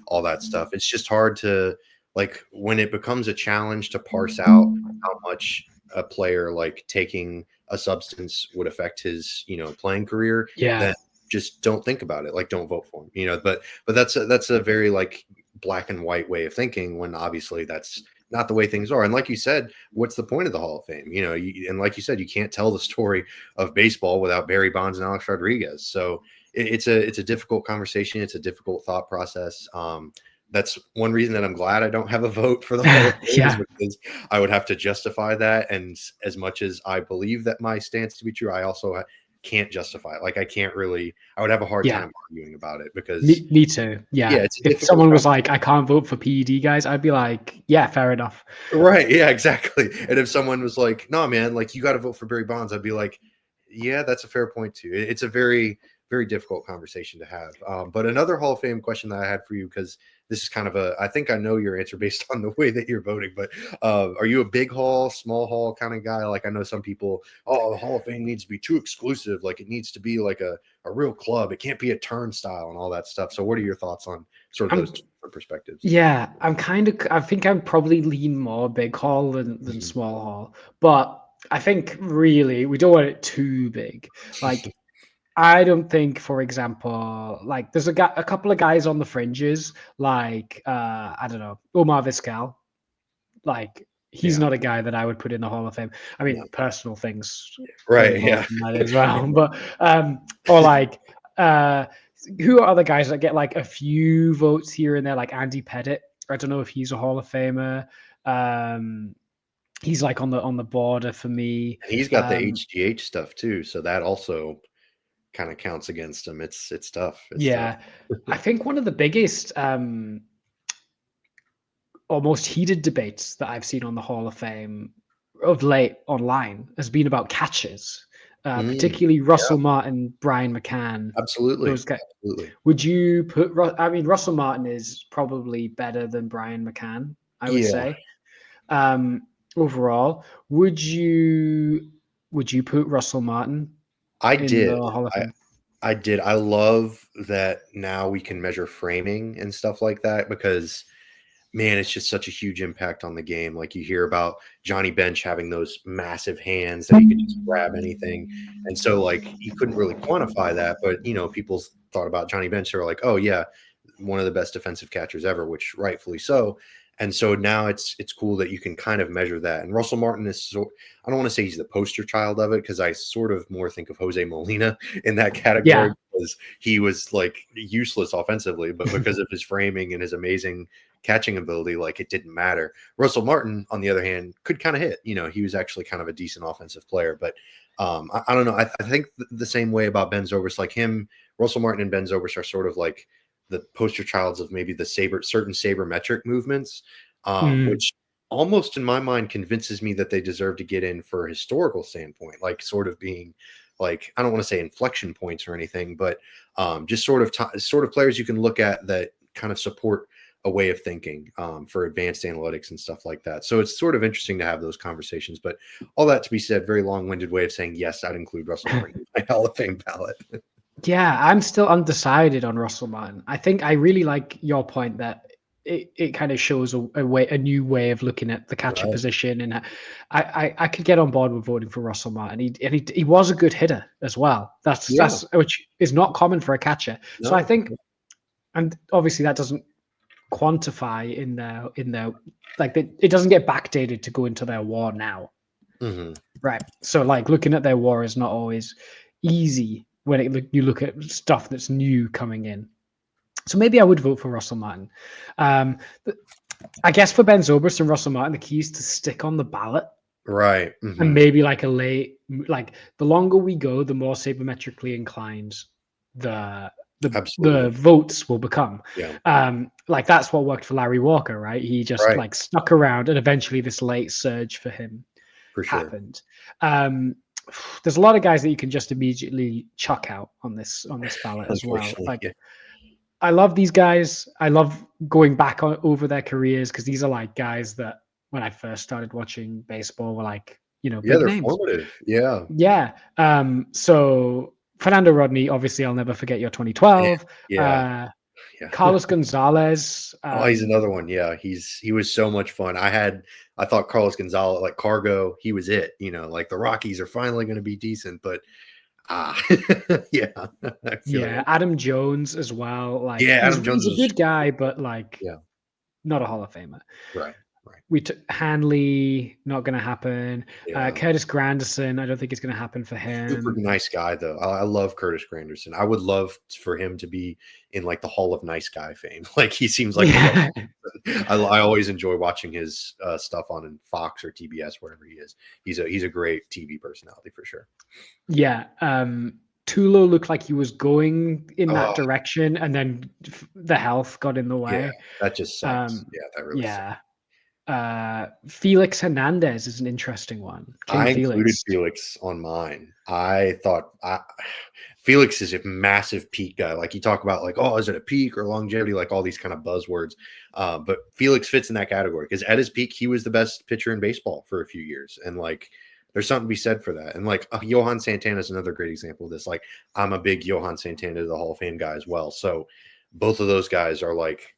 all that stuff. It's just hard to like when it becomes a challenge to parse out how much a player like taking a substance would affect his, playing career, Yeah. then just don't think about it. Like, don't vote for him, but that's a very like black and white way of thinking, when obviously that's not the way things are. And like you said, what's the point of the Hall of Fame? And like you said, you can't tell the story of baseball without Barry Bonds and Alex Rodriguez. So it's a difficult conversation. It's a difficult thought process. That's one reason that I'm glad I don't have a vote for the Hall of Fame, Yeah. because I would have to justify that. And as much as I believe that my stance to be true, I also can't justify it. Like, I would have a hard Yeah. time arguing about it, because Me too. Yeah. it's a If difficult someone was like, I can't vote for PED guys, I'd be like, yeah, fair enough. Right. Yeah, exactly. And if someone was like, no, man, like, you got to vote for Barry Bonds, I'd be like, yeah, that's a fair point too. It's a very, very difficult conversation to have. But another Hall of Fame question that I had for you, because this is kind of I think I know your answer based on the way that you're voting, but are you a big hall, small hall kind of guy? Like, I know some people, the Hall of Fame needs to be too exclusive. Like, it needs to be like a real club. It can't be a turnstile and all that stuff. So what are your thoughts on sort of those two different perspectives? Yeah, I think I'm probably lean more big hall than small hall, but I think really we don't want it too big. Like, I don't think, for example, like there's a couple of guys on the fringes, like I don't know, Omar Vizquel. Like, he's not a guy that I would put in the Hall of Fame. I mean, personal things, Right? Yeah. that as well. But or like who are other guys that get like a few votes here and there, like Andy Pettit? I don't know if he's a Hall of Famer. He's like on the border for me. And he's got the HGH stuff too, so that also kind of counts against him. It's tough. It's tough. I think one of the biggest almost heated debates that I've seen on the Hall of Fame of late online has been about catches, particularly Russell Martin, Brian McCann. Absolutely. Those guys. Absolutely. Would you put? I mean, Russell Martin is probably better than Brian McCann, I would say. Overall, would you put Russell Martin? I did. The Hall of Fame? I did. I love that now we can measure framing and stuff like that, because man, it's just such a huge impact on the game. Like, you hear about Johnny Bench having those massive hands that he could just grab anything. And so, like, you couldn't really quantify that, but, people thought about Johnny Bench. They were like, oh yeah, one of the best defensive catchers ever, which rightfully so. And so now it's cool that you can kind of measure that. And Russell Martin is I don't want to say he's the poster child of it, because I sort of more think of Jose Molina in that category, because he was like useless offensively, but because of his framing and his amazing catching ability, like, it didn't matter. Russell Martin, on the other hand, could kind of hit. He was actually kind of a decent offensive player, but I don't know. I think the same way about Ben Zobrist. Like, Russell Martin and Ben Zobrist are sort of like the poster childs of maybe the certain sabermetric movements, which almost in my mind convinces me that they deserve to get in for a historical standpoint, like sort of being like, I don't want to say inflection points or anything, but just sort of players you can look at that kind of support a way of thinking for advanced analytics and stuff like that. So it's sort of interesting to have those conversations. But all that to be said, very long-winded way of saying, yes, I'd include Russell Martin in my Hall of Fame ballot. Yeah, I'm still undecided on Russell Martin. I think I really like your point that it kind of shows a new way of looking at the catcher position, and I could get on board with voting for Russell Martin. He was a good hitter as well. That's which is not common for a catcher. No. So I think, and obviously that doesn't quantify in their like it doesn't get backdated to go into their WAR now, right? So like looking at their WAR is not always easy when you look at stuff that's new coming in. So maybe I would vote for Russell Martin. I guess for Ben Zobrist and Russell Martin, the key is to stick on the ballot. Right. And maybe like the longer we go, the more sabermetrically inclined the votes will become. Yeah. Like that's what worked for Larry Walker, right? He just like stuck around, and eventually this late surge for him happened. There's a lot of guys that you can just immediately chuck out on this ballot as well. Like, I love these guys. I love going back over their careers, because these are like guys that when I first started watching baseball were like, big they're names. Formative. Yeah. Yeah. So Fernando Rodney, obviously, I'll never forget your 2012. Yeah. Yeah. Carlos Gonzalez. Oh, he's another one. Yeah, he was so much fun. I thought Carlos Gonzalez, like Cargo, he was it. Like the Rockies are finally going to be decent, but yeah, I feel Yeah, you. Adam Jones as well. Like Yeah, Adam Jones he's a was good guy, but like yeah, not a Hall of Famer. right, right. We took Hanley, not going to happen. Yeah, Curtis Granderson, I don't think it's going to happen for super him. nice guy though. I love Curtis Granderson. I would love for him to be in like the Hall of Nice Guy fame. Like he seems like a Yeah. I always enjoy watching his stuff on Fox or TBS wherever he is. He's a great TV personality for sure. Yeah. Tulo looked like he was going in that Oh, direction, and then the health got in the yeah, way. that just sucks. Yeah, that really sucks. Felix Hernandez is an interesting one. King I included Felix. Felix on mine. I thought Felix is a massive peak guy. Like you talk about, like, oh, is it a peak or longevity? Like all these kind of buzzwords. But Felix fits in that category because at his peak, he was the best pitcher in baseball for a few years, and like there's something to be said for that. And like Johan Santana is another great example of this. Like I'm a big Johan Santana to the Hall of Fame guy as well. So both of those guys are like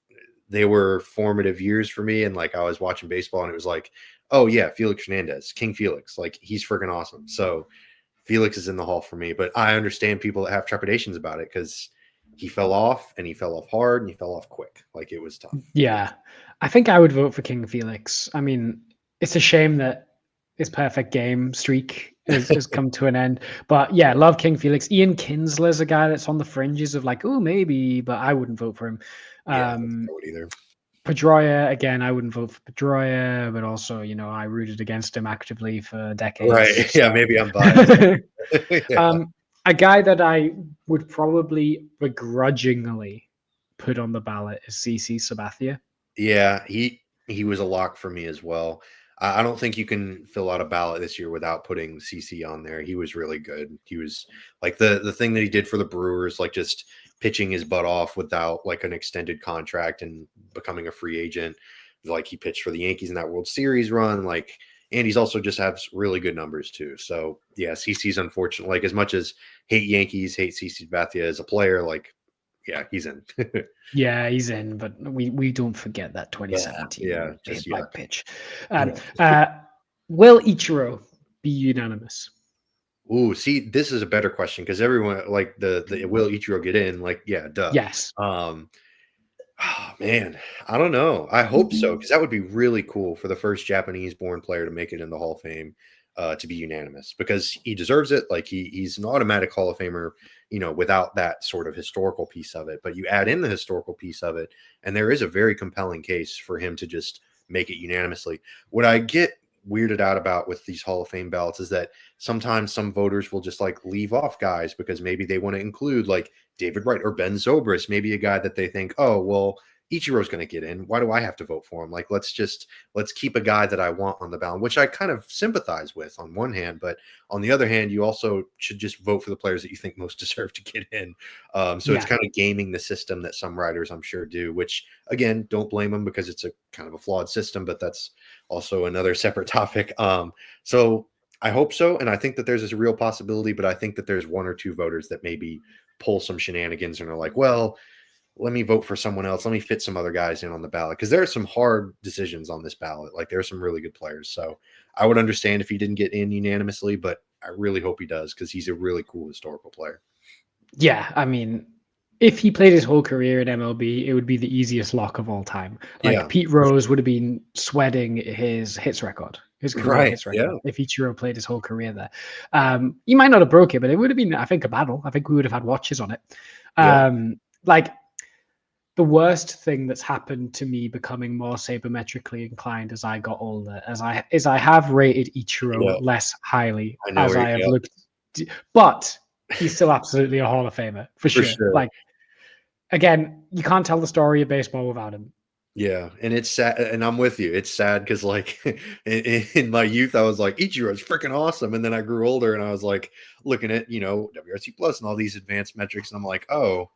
they were formative years for me. And like I was watching baseball and it was like, oh yeah, Felix Hernandez, King Felix, like he's freaking awesome. So Felix is in the hall for me, but I understand people that have trepidations about it because he fell off and he fell off hard and he fell off quick. Like it was tough. Yeah. I think I would vote for King Felix. I mean, it's a shame that his perfect game streak has come to an end. But yeah, love King Felix. Ian Kinsler's a guy that's on the fringes of like, oh, maybe, but I wouldn't vote for him. Yeah, I would either. Pedroia, again, I wouldn't vote for Pedroia, but also, I rooted against him actively for decades. Right. So. Yeah, maybe I'm biased. Yeah. A guy that I would probably begrudgingly put on the ballot is CC Sabathia. Yeah, he was a lock for me as well. I don't think you can fill out a ballot this year without putting CC on there. He was really good. He was like the thing that he did for the Brewers, like just pitching his butt off without like an extended contract and becoming a free agent. Like he pitched for the Yankees in that World Series run. Like, and he's also just has really good numbers too. So yeah, CC's unfortunate. Like as much as hate Yankees, hate CC Sabathia as a player, like yeah, he's in. Yeah, he's in, but we don't forget that 2017 just big pitch. Will Ichiro be unanimous? Ooh, see, this is a better question because everyone like the will Ichiro get in? Like, yeah, duh. Yes. Oh, man, I don't know. I hope so because that would be really cool for the first Japanese-born player to make it in the Hall of Fame. To be unanimous because he deserves it. Like he's an automatic Hall of Famer, without that sort of historical piece of it. But you add in the historical piece of it, and there is a very compelling case for him to just make it unanimously. What I get weirded out about with these Hall of Fame ballots is that sometimes some voters will just like leave off guys because maybe they want to include like David Wright or Ben Zobrist, maybe a guy that they think, oh, well, Ichiro's going to get in. Why do I have to vote for him? Like, let's keep a guy that I want on the ballot, which I kind of sympathize with on one hand, but on the other hand, you also should just vote for the players that you think most deserve to get in. So it's kind of gaming the system that some writers I'm sure do, which again, don't blame them because it's a kind of a flawed system, but that's also another separate topic. So I hope so. And I think that there's a real possibility, but I think that there's one or two voters that maybe pull some shenanigans and are like, well, let me vote for someone else. Let me fit some other guys in on the ballot because there are some hard decisions on this ballot. Like there are some really good players. So I would understand if he didn't get in unanimously, but I really hope he does because he's a really cool historical player. Yeah, I mean, if he played his whole career in MLB, it would be the easiest lock of all time. Like Pete Rose would have been sweating his hits record, his career hits record, if Ichiro played his whole career there. He might not have broke it, but it would have been, I think, a battle. I think we would have had watches on it. Like the worst thing that's happened to me becoming more sabermetrically inclined as I got older, is I have rated Ichiro less highly as I have looked, but he's still absolutely a Hall of Famer for sure. Like again, you can't tell the story of baseball without him. Yeah, and it's sad, and I'm with you. It's sad because, like, in my youth, I was like, Ichiro is freaking awesome, and then I grew older, and I was like, looking at WRC Plus and all these advanced metrics, and I'm like, oh,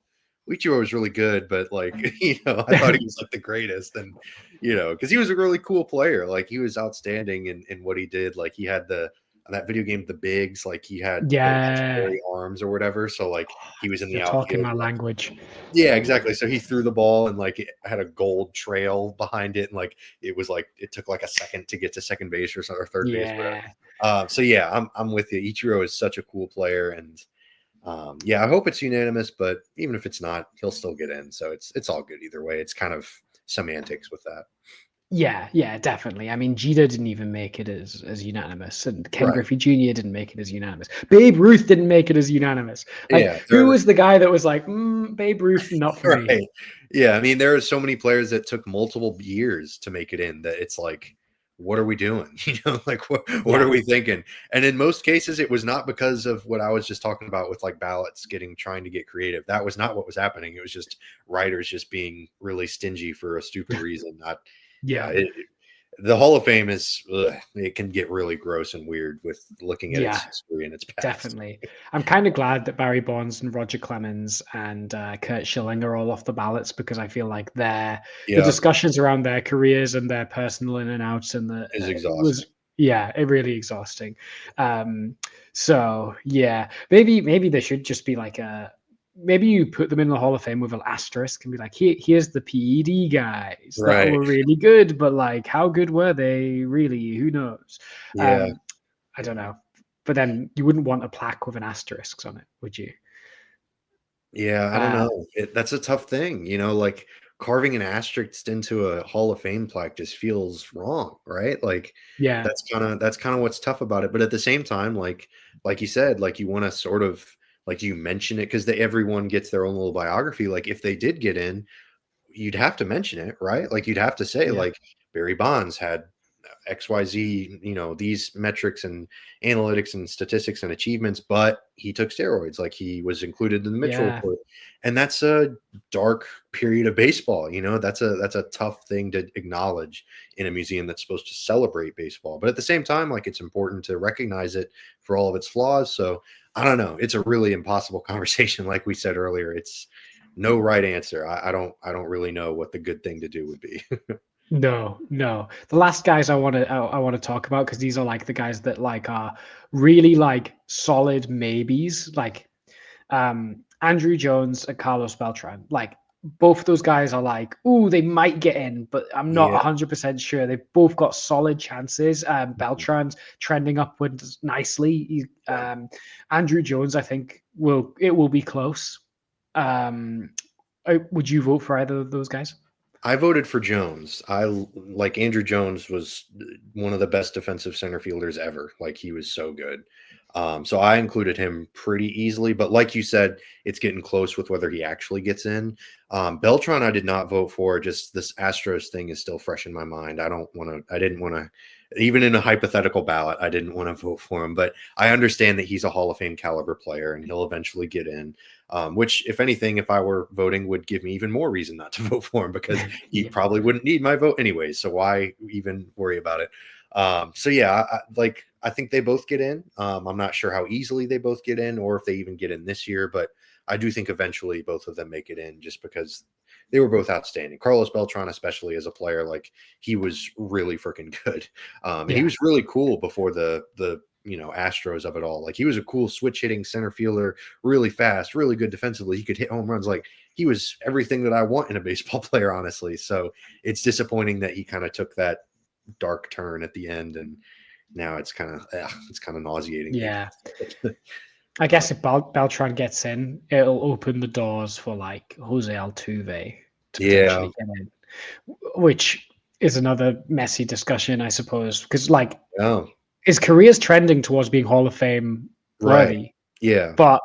Ichiro was really good, but like, I thought he was like the greatest, and because he was a really cool player. Like, he was outstanding in what he did. Like, he had the that video game, The Bigs, like he had the Yeah. legendary arms or whatever. So like he was in the You're talking outfield. my language. Yeah, exactly. So he threw the ball and like it had a gold trail behind it, and like it was like it took like a second to get to second base or third base, whatever. Yeah. So yeah, I'm with you. Ichiro is such a cool player, and yeah, I hope it's unanimous. But even if it's not, he'll still get in. So it's all good either way. It's kind of semantics with that. Yeah, definitely. I mean, Jeter didn't even make it as unanimous, and Ken Right. Griffey Jr. didn't make it as unanimous. Babe Ruth didn't make it as unanimous. Like, Yeah, who was the guy that was like, Babe Ruth, not for me? right. Yeah, I mean, there are so many players that took multiple years to make it in that it's like, what are we doing? Like what Yeah. are we thinking? And in most cases, it was not because of what I was just talking about with like ballots trying to get creative. That was not what was happening. It was just writers just being really stingy for a stupid reason. Yeah. The Hall of Fame is it can get really gross and weird with looking at its history and its past. Definitely. I'm kind of glad that Barry Bonds and Roger Clemens and Kurt Schilling are all off the ballots, because I feel like the discussions around their careers and their personal in and outs and the is exhausting. It really exhausting. So yeah, maybe there should just be like maybe you put them in the Hall of Fame with an asterisk and be like, here's the PED guys that were really good, but like, how good were they really? Who knows? Yeah. I don't know. But then you wouldn't want a plaque with an asterisk on it, would you? Yeah, I don't know. That's a tough thing, like carving an asterisk into a Hall of Fame plaque just feels wrong, right? Like Yeah. that's kind of what's tough about it. But at the same time, like you said, like you want to sort of like you mention it because everyone gets their own little biography. Like if they did get in, you'd have to mention it, right? Like you'd have to say like Barry Bonds had XYZ, these metrics and analytics and statistics and achievements, but he took steroids. Like he was included in the Mitchell report. And that's a dark period of baseball. That's a tough thing to acknowledge in a museum that's supposed to celebrate baseball. But at the same time, like it's important to recognize it for all of its flaws. So I don't know. It's a really impossible conversation. Like we said earlier, it's no right answer. I don't really know what the good thing to do would be. No. The last guys I want to talk about, because these are like the guys that like are really like solid maybes, like Andrew Jones and Carlos Beltran. Like both of those guys are like, they might get in, but I'm not 100% sure. They've both got solid chances. Beltran's trending upwards nicely. Andrew Jones, I think will be close. Would you vote for either of those guys? I voted for Jones. I like Andrew Jones was one of the best defensive center fielders ever. Like he was so good. So I included him pretty easily, but like you said, it's getting close with whether he actually gets in. Beltran, I did not vote for. Just this Astros thing is still fresh in my mind. I didn't want to, even in a hypothetical ballot, I didn't want to vote for him, but I understand that he's a Hall of Fame caliber player and he'll eventually get in. Which, if anything, if I were voting, would give me even more reason not to vote for him because he probably wouldn't need my vote anyways. So why even worry about it? So yeah, I think they both get in. I'm not sure how easily they both get in or if they even get in this year, but I do think eventually both of them make it in just because they were both outstanding. Carlos Beltran, especially as a player, like he was really freaking good. And he was really cool before the Astros of it all. Like he was a cool switch hitting center fielder, really fast, really good defensively. He could hit home runs. Like he was everything that I want in a baseball player, honestly. So it's disappointing that he kind of took that dark turn at the end, and now it's kind of nauseating. Yeah. I guess if Beltran gets in, it'll open the doors for like Jose Altuve to potentially get in, which is another messy discussion, I suppose, because like his career's trending towards being Hall of Fame worthy. Right. Yeah. But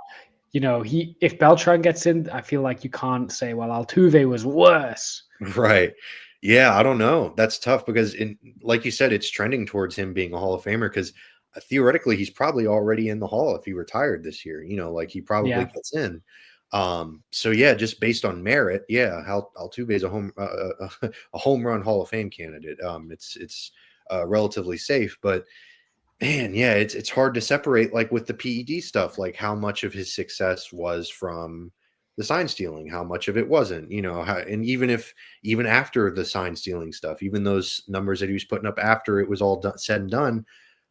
if Beltran gets in, I feel like you can't say, well, Altuve was worse. Right. Yeah, I don't know. That's tough because like you said, it's trending towards him being a Hall of Famer because theoretically he's probably already in the Hall if he retired this year. Like he probably gets in. So yeah, just based on merit, Altuve is a home run Hall of Fame candidate. It's relatively safe, but man, yeah, it's hard to separate like with the PED stuff, like how much of his success was from the sign stealing, how much of it wasn't, and even after the sign stealing stuff, even those numbers that he was putting up after it was all said and done,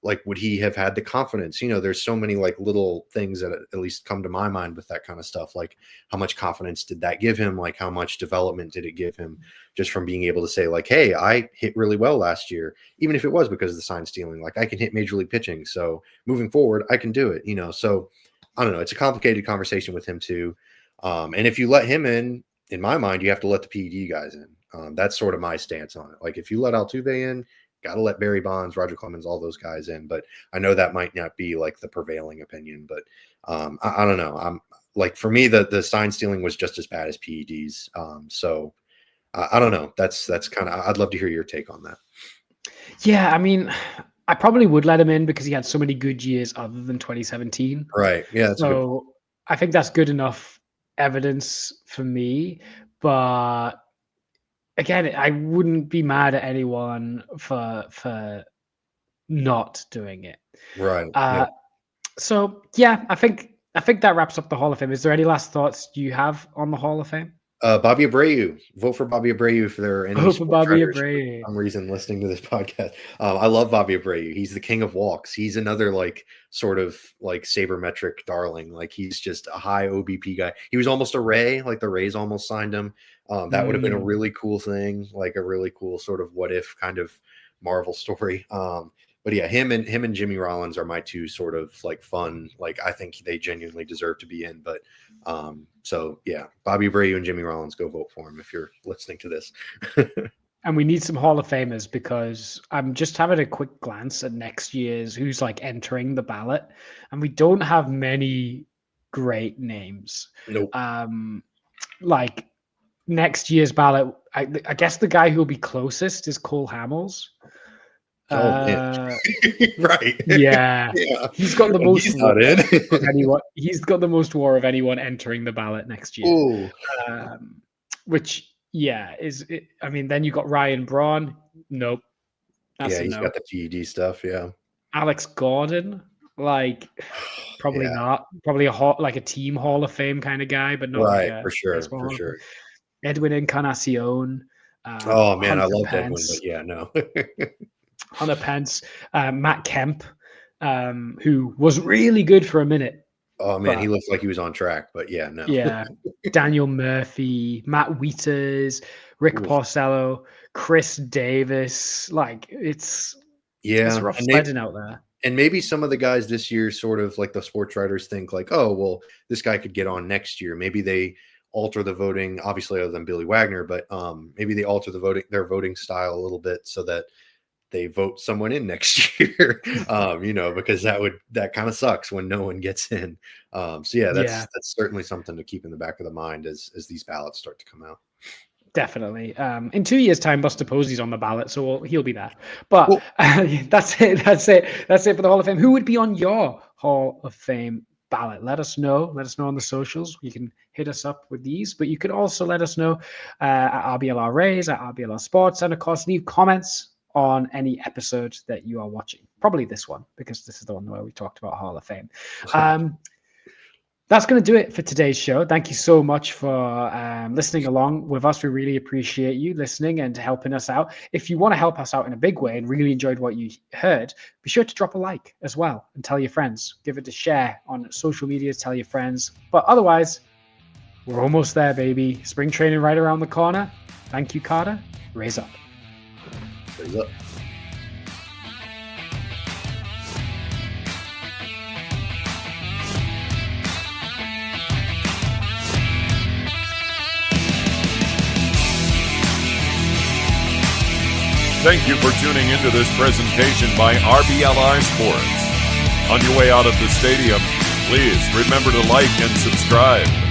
like, would he have had the confidence? There's so many like little things that at least come to my mind with that kind of stuff. Like, how much confidence did that give him? Like, how much development did it give him just from being able to say, like, hey, I hit really well last year, even if it was because of the sign stealing. Like, I can hit major league pitching. So moving forward, I can do it, So I don't know. It's a complicated conversation with him too. And if you let him in my mind, you have to let the PED guys in. That's sort of my stance on it. Like, if you let Altuve in, got to let Barry Bonds, Roger Clemens, all those guys in. But I know that might not be like the prevailing opinion, but I don't know. I'm like, for me, the sign stealing was just as bad as PEDs. So I don't know. That's kind of, I'd love to hear your take on that. Yeah. I mean, I probably would let him in because he had so many good years other than 2017. Right. Yeah. So I think that's good enough evidence for me. But again, I wouldn't be mad at anyone for not doing it. Right. So yeah, I think that wraps up the Hall of Fame. Is there any last thoughts you have on the Hall of Fame? Bobby Abreu. Vote for Bobby Abreu if there are any Vote for Bobby Abreu. For some reason listening to this podcast. I love Bobby Abreu. He's the king of walks. He's another like sort of like sabermetric darling. Like, he's just a high OBP guy. He was almost a Ray. Like, the Rays almost signed him. That would have been a really cool thing, like a really cool sort of what if kind of Marvel story. But yeah, him and Jimmy Rollins are my two sort of like fun, like, I think they genuinely deserve to be in. But so yeah, Bobby Abreu and Jimmy Rollins, go vote for him if you're listening to this. And we need some Hall of Famers, because I'm just having a quick glance at next year's who's like entering the ballot, and we don't have many great names. Nope. Like, next year's ballot, I guess the guy who will be closest is Cole Hamels. Right. Yeah. He's got the most. He's not in. Of anyone. He's got the most WAR of anyone entering the ballot next year. Which, yeah, is it? I mean, then you got Ryan Braun. Nope. That's he's got the PED stuff. Yeah. Alex Gordon, like, probably not. Probably a team Hall of Fame kind of guy, but not right, for sure. Edwin Encarnacion. Oh man, Hunter I love Edwin, but yeah, no. Hunter Pence, Matt Kemp, who was really good for a minute. Oh man, he looked like he was on track, but yeah, no. Yeah, Daniel Murphy, Matt Wieters, Rick Porcello, Chris Davis. Like, it's rough sledding out there. And maybe some of the guys this year, sort of like the sports writers think like, oh, well, this guy could get on next year. Maybe they alter the voting, obviously other than Billy Wagner, but maybe they alter their voting style a little bit so that they vote someone in next year, because that kind of sucks when no one gets in. So yeah, that's certainly something to keep in the back of the mind as these ballots start to come out. Definitely. In 2 years' time, Buster Posey's on the ballot, so he'll be there. But that's it for the Hall of Fame. Who would be on your Hall of Fame ballot? Let us know. Let us know on the socials. You can hit us up with these, but you can also let us know at RBLR Rays, at RBLR Sports, and of course, leave comments on any episode that you are watching. Probably this one, because this is the one where we talked about Hall of Fame. That's going to do it for today's show. Thank you so much for listening along with us. We really appreciate you listening and helping us out. If you want to help us out in a big way and really enjoyed what you heard, be sure to drop a like as well and tell your friends. Give it a share on social media, tell your friends. But otherwise, we're almost there, baby. Spring training right around the corner. Thank you, Carter. Raise up. Raise up. Thank you for tuning into this presentation by RBLR Sports. On your way out of the stadium, please remember to like and subscribe.